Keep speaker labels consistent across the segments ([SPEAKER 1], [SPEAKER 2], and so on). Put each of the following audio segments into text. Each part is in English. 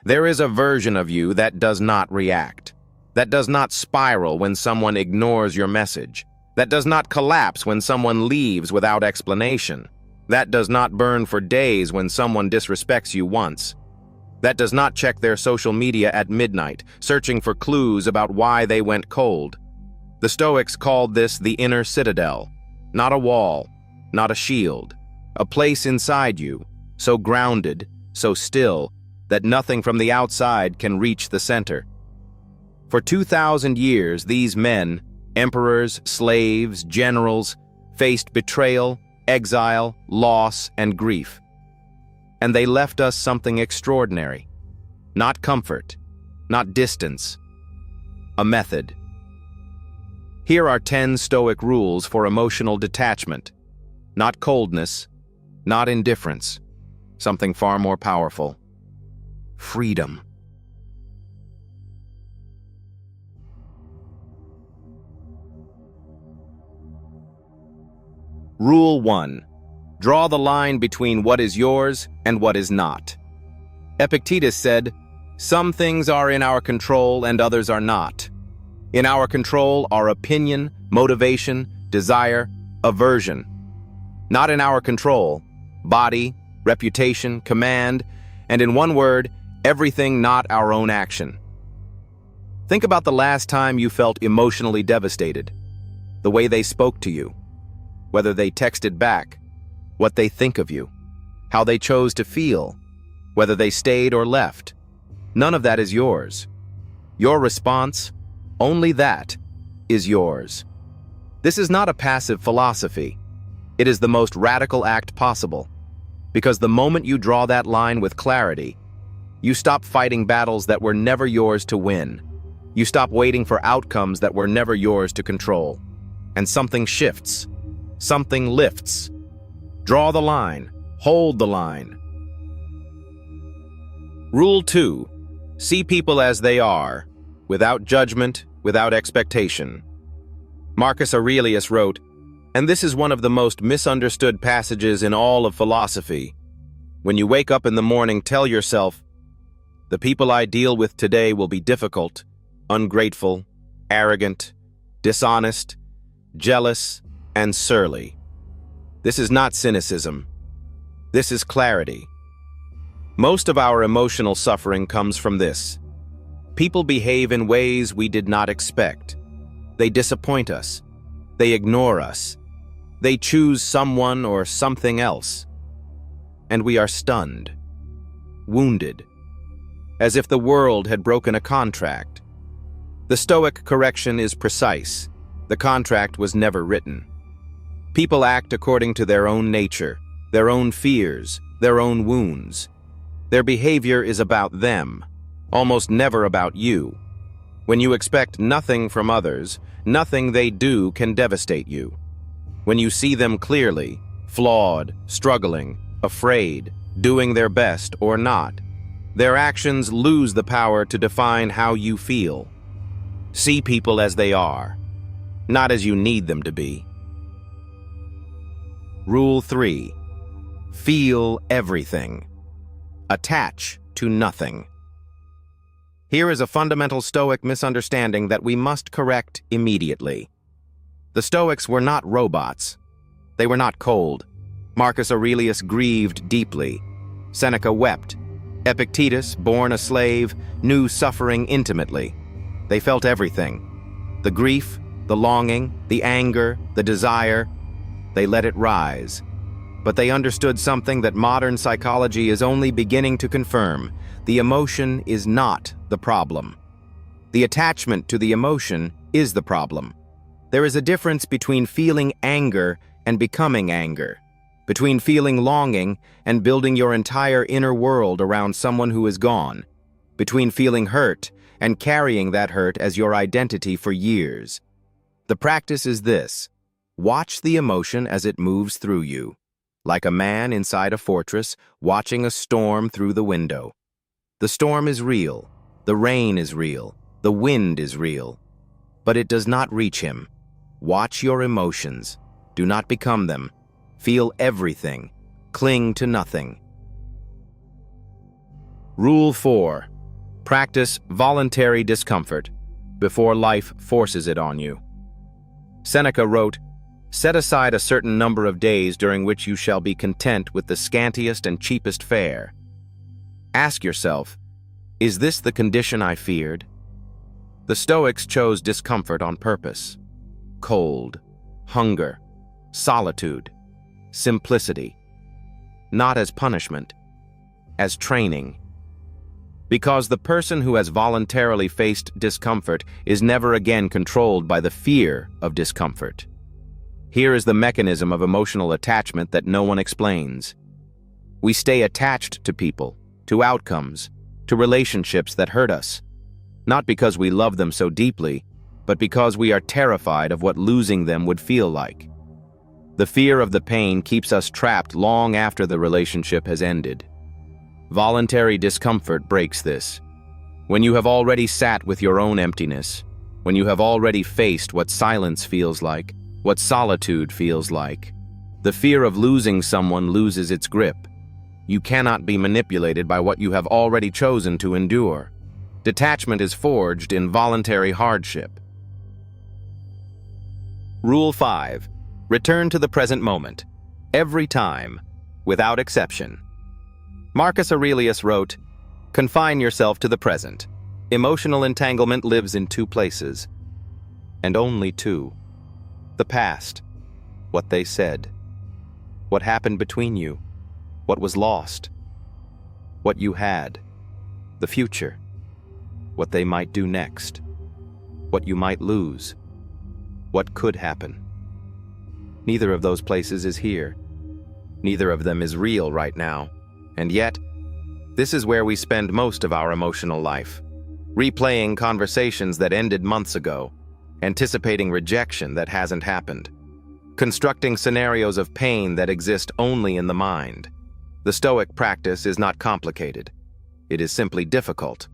[SPEAKER 1] There is a version of you that does not react, that does not spiral when someone ignores your message, that does not collapse when someone leaves without explanation, that does not burn for days when someone disrespects you once, that does not check their social media at midnight, searching for clues about why they went cold. The Stoics called this the Inner Citadel, not a wall, not a shield, a place inside you, so grounded, so still, that nothing from the outside can reach the center. For 2,000 years, these men, emperors, slaves, generals, faced betrayal, exile, loss, and grief. And they left us something extraordinary. Not comfort, not distance, a method. Here are 10 Stoic rules for emotional detachment. Not coldness, not indifference, something far more powerful. Freedom. Rule 1. Draw the line between what is yours and what is not. Epictetus said, "Some things are in our control and others are not. In our control are opinion, motivation, desire, aversion. Not in our control, body, reputation, command, and in one word, everything not our own action." Think about the last time you felt emotionally devastated, the way they spoke to you, whether they texted back, what they think of you, how they chose to feel, whether they stayed or left. None of that is yours. Your response, only that, is yours. This is not a passive philosophy. It is the most radical act possible, because the moment you draw that line with clarity, you stop fighting battles that were never yours to win. You stop waiting for outcomes that were never yours to control. And something shifts. Something lifts. Draw the line. Hold the line. Rule 2. See people as they are, without judgment, without expectation. Marcus Aurelius wrote, and this is one of the most misunderstood passages in all of philosophy. When you wake up in the morning, tell yourself, the people I deal with today will be difficult, ungrateful, arrogant, dishonest, jealous, and surly. This is not cynicism. This is clarity. Most of our emotional suffering comes from this. People behave in ways we did not expect. They disappoint us. They ignore us. They choose someone or something else. And we are stunned, wounded, as if the world had broken a contract. The Stoic correction is precise. The contract was never written. People act according to their own nature, their own fears, their own wounds. Their behavior is about them, almost never about you. When you expect nothing from others, nothing they do can devastate you. When you see them clearly, flawed, struggling, afraid, doing their best or not, their actions lose the power to define how you feel. See people as they are, not as you need them to be. Rule 3. Feel everything. Attach to nothing. Here is a fundamental Stoic misunderstanding that we must correct immediately. The Stoics were not robots. They were not cold. Marcus Aurelius grieved deeply. Seneca wept. Epictetus, born a slave, knew suffering intimately. They felt everything. The grief, the longing, the anger, the desire. They let it rise. But they understood something that modern psychology is only beginning to confirm. The emotion is not the problem. The attachment to the emotion is the problem. There is a difference between feeling anger and becoming anger, between feeling longing and building your entire inner world around someone who is gone, between feeling hurt and carrying that hurt as your identity for years. The practice is this: watch the emotion as it moves through you, like a man inside a fortress watching a storm through the window. The storm is real, the rain is real, the wind is real, but it does not reach him. Watch your emotions. Do not become them. Feel everything. Cling to nothing. Rule 4. Practice voluntary discomfort before life forces it on you. Seneca wrote, "Set aside a certain number of days during which you shall be content with the scantiest and cheapest fare. Ask yourself, is this the condition I feared?" The Stoics chose discomfort on purpose. Cold, hunger, solitude, simplicity. Not as punishment, as training. Because the person who has voluntarily faced discomfort is never again controlled by the fear of discomfort. Here is the mechanism of emotional attachment that no one explains. We stay attached to people, to outcomes, to relationships that hurt us, not because we love them so deeply, but because we are terrified of what losing them would feel like. The fear of the pain keeps us trapped long after the relationship has ended. Voluntary discomfort breaks this. When you have already sat with your own emptiness, when you have already faced what silence feels like, what solitude feels like, the fear of losing someone loses its grip. You cannot be manipulated by what you have already chosen to endure. Detachment is forged in voluntary hardship. Rule 5. Return to the present moment, every time, without exception. Marcus Aurelius wrote, "Confine yourself to the present. Emotional entanglement lives in two places, and only two. The past, what they said, what happened between you, what was lost, what you had, the future, what they might do next, what you might lose, what could happen. Neither of those places is here. Neither of them is real right now. And yet, this is where we spend most of our emotional life, replaying conversations that ended months ago, anticipating rejection that hasn't happened, constructing scenarios of pain that exist only in the mind. The Stoic practice is not complicated. It is simply difficult.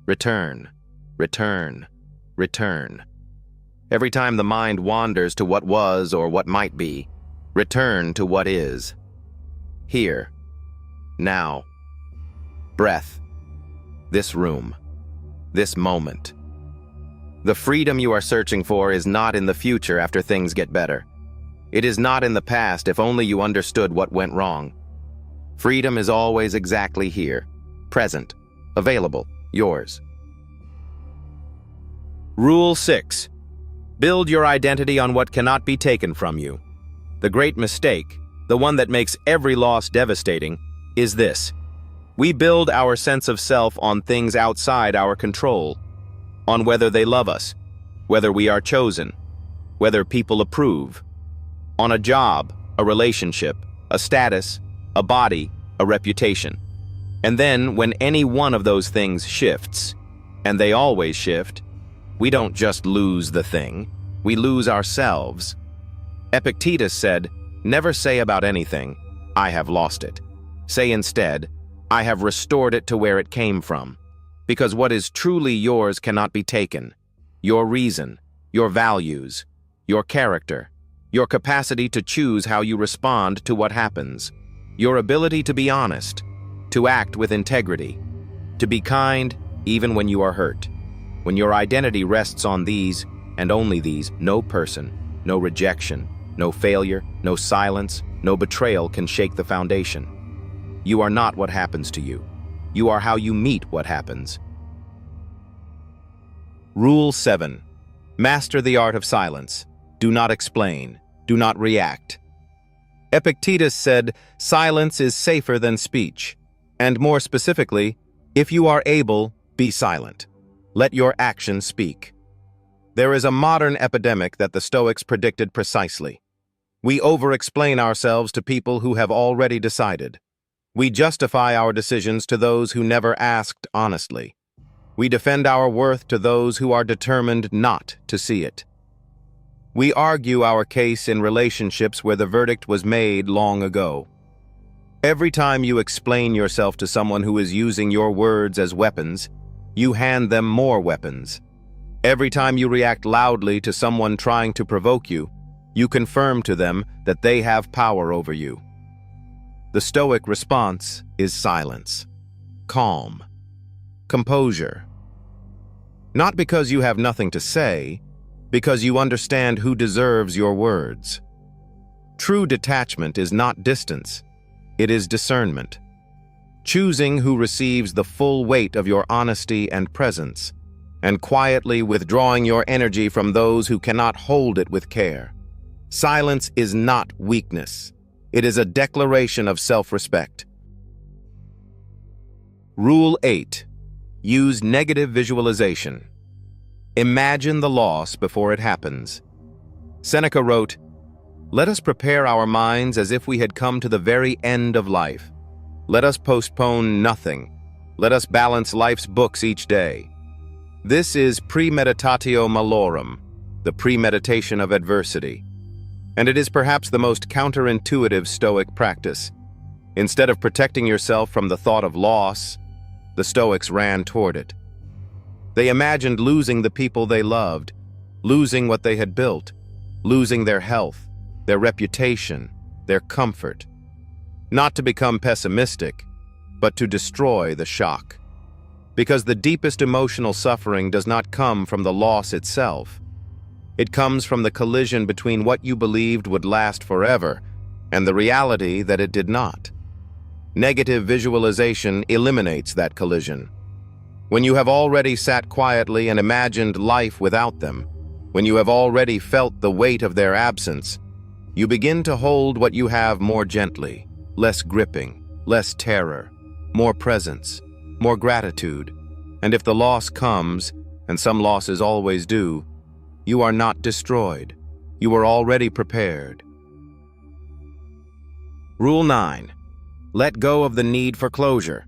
[SPEAKER 1] Return, return, return. Every time the mind wanders to what was or what might be, return to what is. Here, now, breath, this room, this moment. The freedom you are searching for is not in the future after things get better. It is not in the past if only you understood what went wrong. Freedom is always exactly here, present, available, yours. Rule 6. Build your identity on what cannot be taken from you. The great mistake, the one that makes every loss devastating, is this. We build our sense of self on things outside our control, on whether they love us, whether we are chosen, whether people approve, on a job, a relationship, a status, a body, a reputation. And then when any one of those things shifts, and they always shift, we don't just lose the thing, we lose ourselves. Epictetus said, "Never say about anything, 'I have lost it.' Say instead, 'I have restored it to where it came from.' Because what is truly yours cannot be taken. Your reason, your values, your character, your capacity to choose how you respond to what happens, your ability to be honest, to act with integrity, to be kind even when you are hurt. When your identity rests on these, and only these, no person, no rejection, no failure, no silence, no betrayal can shake the foundation. You are not what happens to you. You are how you meet what happens." Rule 7. Master the art of silence. Do not explain. Do not react. Epictetus said, "Silence is safer than speech." And more specifically, if you are able, be silent. Let your actions speak. There is a modern epidemic that the Stoics predicted precisely. We over-explain ourselves to people who have already decided. We justify our decisions to those who never asked honestly. We defend our worth to those who are determined not to see it. We argue our case in relationships where the verdict was made long ago. Every time you explain yourself to someone who is using your words as weapons, you hand them more weapons. Every time you react loudly to someone trying to provoke you, you confirm to them that they have power over you. The Stoic response is silence. Calm. Composure. Not because you have nothing to say, because you understand who deserves your words. True detachment is not distance, it is discernment. Choosing who receives the full weight of your honesty and presence, and quietly withdrawing your energy from those who cannot hold it with care. Silence is not weakness. It is a declaration of self-respect. Rule 8. Use negative visualization. Imagine the loss before it happens. Seneca wrote, "Let us prepare our minds as if we had come to the very end of life. Let us postpone nothing. Let us balance life's books each day." This is premeditatio malorum, the premeditation of adversity. And it is perhaps the most counterintuitive Stoic practice. Instead of protecting yourself from the thought of loss, the Stoics ran toward it. They imagined losing the people they loved, losing what they had built, losing their health, their reputation, their comfort. Not to become pessimistic, but to destroy the shock. Because the deepest emotional suffering does not come from the loss itself. It comes from the collision between what you believed would last forever and the reality that it did not. Negative visualization eliminates that collision. When you have already sat quietly and imagined life without them, when you have already felt the weight of their absence, you begin to hold what you have more gently, less gripping, less terror, more presence, more gratitude. And if the loss comes, and some losses always do, you are not destroyed. You are already prepared. Rule 9. Let go of the need for closure.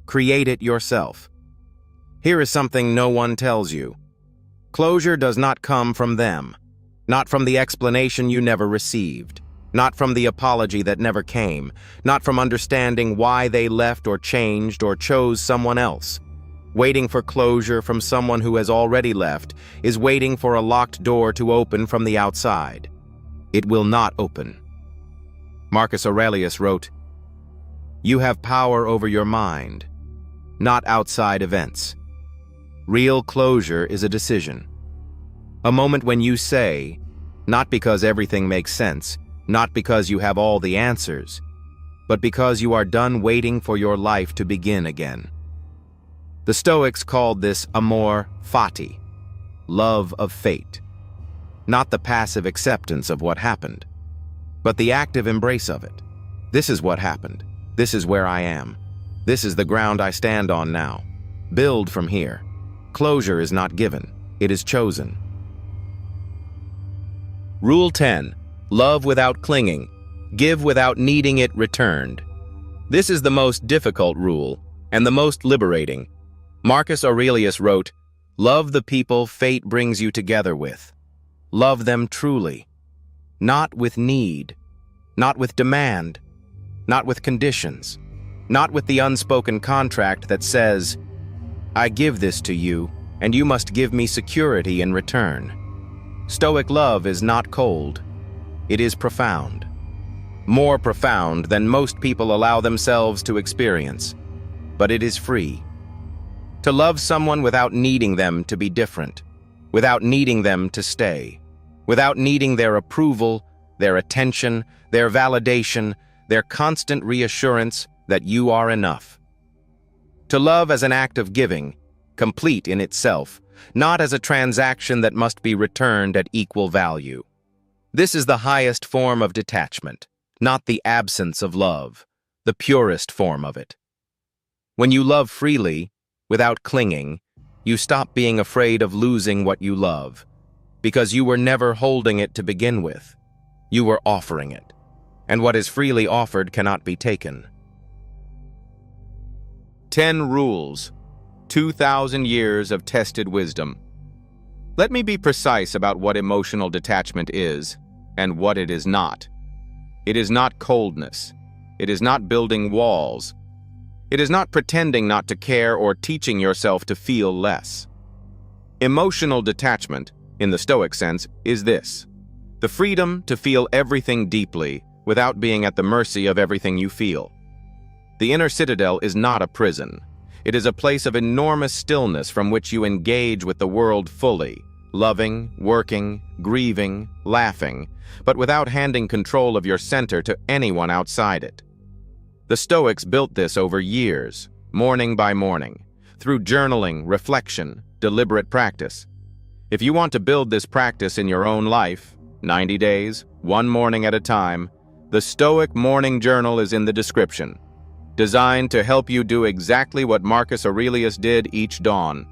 [SPEAKER 1] Create it yourself. Here is something no one tells you. Closure does not come from them, not from the explanation you never received, not from the apology that never came, not from understanding why they left or changed or chose someone else. Waiting for closure from someone who has already left is waiting for a locked door to open from the outside. It will not open. Marcus Aurelius wrote, "You have power over your mind, not outside events." Real closure is a decision. A moment when you say, not because everything makes sense, not because you have all the answers, but because you are done waiting for your life to begin again. The Stoics called this amor fati, love of fate. Not the passive acceptance of what happened, but the active embrace of it. This is what happened. This is where I am. This is the ground I stand on now. Build from here. Closure is not given, it is chosen. Rule 10. Love without clinging. Give without needing it returned. This is the most difficult rule, and the most liberating. Marcus Aurelius wrote, "Love the people fate brings you together with. Love them truly. Not with need, not with demand, not with conditions, not with the unspoken contract that says, 'I give this to you, and you must give me security in return.' Stoic love is not cold. It is profound. More profound than most people allow themselves to experience. But it is free. To love someone without needing them to be different, without needing them to stay, without needing their approval, their attention, their validation, their constant reassurance that you are enough. To love as an act of giving, complete in itself, not as a transaction that must be returned at equal value. This is the highest form of detachment, not the absence of love, the purest form of it. When you love freely, without clinging, you stop being afraid of losing what you love, because you were never holding it to begin with. You were offering it, and what is freely offered cannot be taken. 10 Rules, 2,000 years of tested wisdom. Let me be precise about what emotional detachment is and what it is not. It is not coldness. It is not building walls. It is not pretending not to care or teaching yourself to feel less. Emotional detachment, in the Stoic sense, is this: the freedom to feel everything deeply without being at the mercy of everything you feel. The inner citadel is not a prison. It is a place of enormous stillness from which you engage with the world fully, loving, working, grieving, laughing, but without handing control of your center to anyone outside it. The Stoics built this over years, morning by morning, through journaling, reflection, deliberate practice. If you want to build this practice in your own life, 90 days, one morning at a time, the Stoic Morning Journal is in the description, designed to help you do exactly what Marcus Aurelius did each dawn.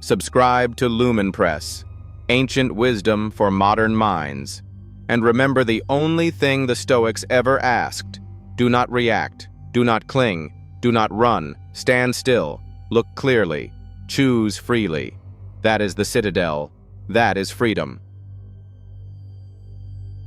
[SPEAKER 1] Subscribe to Lumen Press, ancient wisdom for modern minds. And remember the only thing the Stoics ever asked: do not react, do not cling, do not run, stand still, look clearly, choose freely. That is the Citadel. That is freedom.